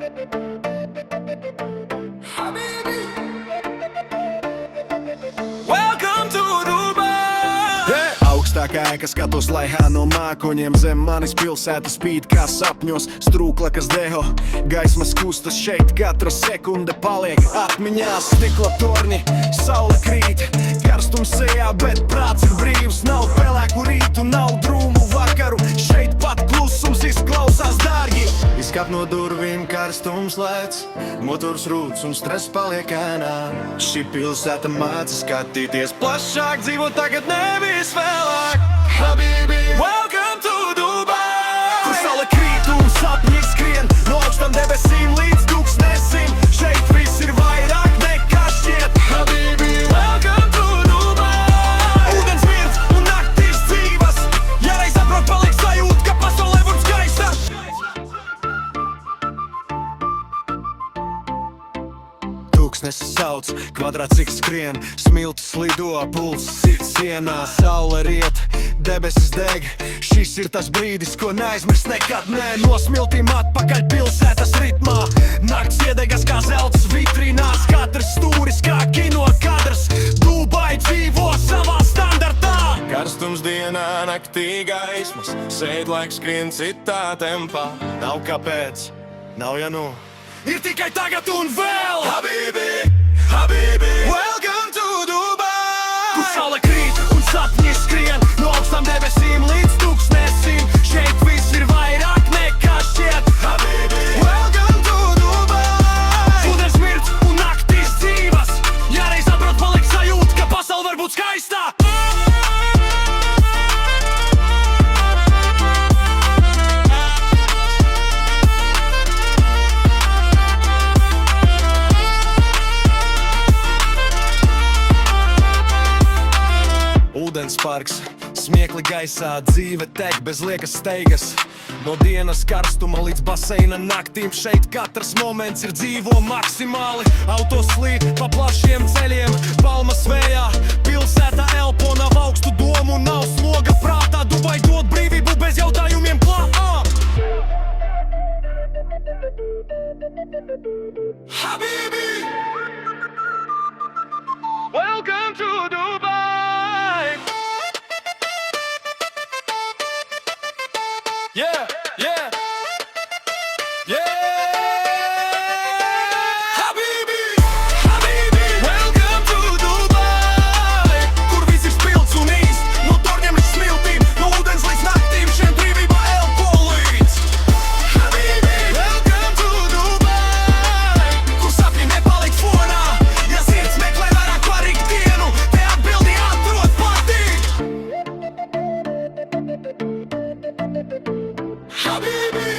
Welcome to Dubai! Hey! Augstākā ēka skatos, lai no mākoņiem zem manis pilsēta spīd kā sapņos. Strūkla, kas deho, gaismas kustas šeit, katra sekunde paliek atmiņā. Stikla torņi, saule krīt, karstums sejā, bet prāts ir brīvs. Nav pelēku rītu, nav drūmu vakaru, šeit pat klusums izklausās dārgi. Izkāp no durvīm, karstums lēc, motors rūc un stress paliek ēnā. Šī pilsēta māca skatīties plašāk, dzīvo tagad nevis vēlāk. Habibi, Welcome to Dubai! kur saule krīt un sapņi skrien no augstām debesīm līdz tūkstnesim. Šeit viss ir vairāk nekā šķiet. Habibi, Welcome to Dubai! ūdens virs un naktis dzīvas. Ja reiz atbrauc, paliek sajūta, ka pasaulē būs skaista. Tūkstnesis sauc, kvadrāts skrien, smiltis lido, pulss sit sienā. Saule riet, debesis deg, šis ir tas brīdis, ko neaizmirs nekad. Nē, no smiltīm atpakaļ pilsētas ritmā. Nakts iedegas kā zelts vitrīnās, katrs stūris kā kino kadrs. Dubai dzīvo savā standartā. Karstums dienā, naktī gaismas, sēdlaiks skrien citā tempā. Nav kāpēc, nav ja nu, ir tikai tagad un vēl. Habibi, Habibi, welcome to Dubai! Kur saule krīt un sapņi skrien no augstām debesīm līdz tūkstnesim. Šeit viss ir vairāk nekā šķiet. Habibi, welcome to Dubai! Ūdens mirdz un naktis dzīvas. Ja reiz atbrauc, paliek sajūta, ka pasaule var būt skaista. Ūdens parks, smiekli gaisā, dzīve tek bez liekas steigas. No dienas karstuma līdz baseina naktīm, šeit katrs moments ir dzīvo maksimāli. Autos slīd pa plašiem ceļiem, palmas vējā, pilsēta elpo, nav augstu domu, nav sloga prātā. Dubai dod brīvību bez jautājumiem klāt. Habibi, Welcome to Dubai! Yeah, yeah, yeah! Habibi, Habibi, welcome to Dubai! Kur viss ir spilgts un īsts, no torņiem līdz smiltīm, no ūdens līdz naktīm, šeit brīvība elpo līdz. Habibi, welcome to Dubai! Kur sapņi nepaliek fonā, ja sirds meklē vairāk par ikdienu, te atbildi atrod pati. Habibi,